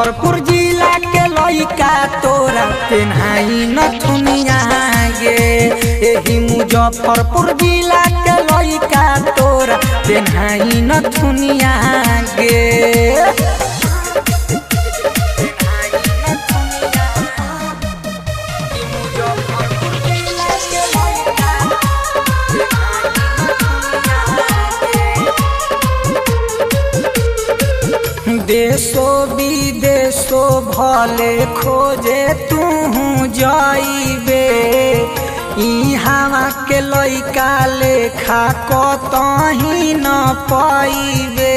मुजफ्फरपुर जिला के लइका तोरा पेन्हाई नथुनिया गे। एही मुजफ्फरपुर जिला के लइका तोरा पेन्हाई नथुनिया गे। देशो विदेशो भले खोजे तू जाइबे, इहाँ के लइका लेखा कतही न पाइबे।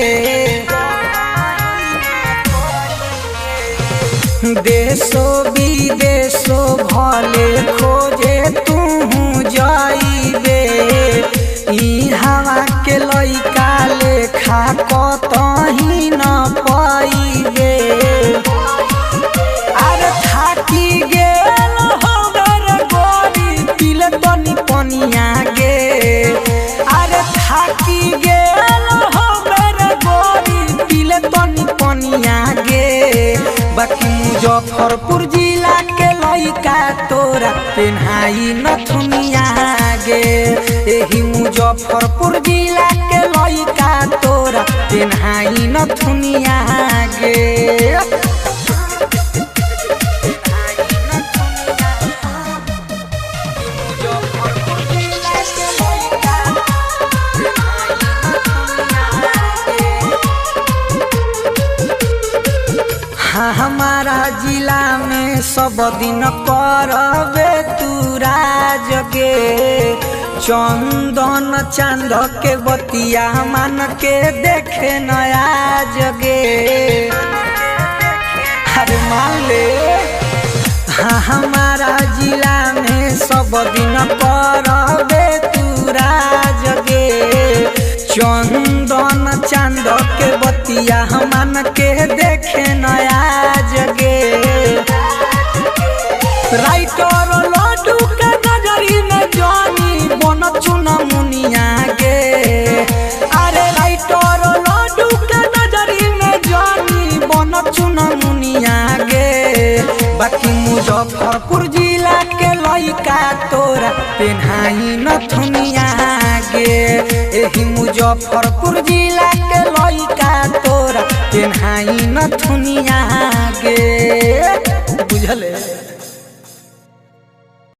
देशो विदेशो भले खोजे तू जाइबे, इहाँ के लइका लेखा कतही न पाइबे। अरे थाकी गेल हमर गोरी दिल तनी पनिया गे। अरे थाकी गेल हमर गोरी दिल तनी पनिया गे। बाकी मुजफ्फरपुर जिला के लइका तोरा पेन्हाई नथुनिया गे। एही मुजफ्फरपुर जिला के लइका तोरा पेन्हाई नथुनिया गे। हमारा जिला में सब दिन करबे तू राज गे। चंदन चांद के बतिया मान के देखे नया जगे। अरे मान ले हमारा जिला में सब दिन करबे तू राज गे। चंदन चांद के बतिया मान के देखे नया जगे। राइटर लड्डू के नजरी में जानी बन चुन मुनिया गे। अरे राइटर लड्डू के नजरी में जानी बन चुन मुनिया गे। बाकी मुजफ्फरपुर जिला के लइका तोरा पेन्हाई नथुनिया गे। एही मुजफ्फरपुर जिला के लइका तोरा पेन्हाई नथुनिया गे। बुझले।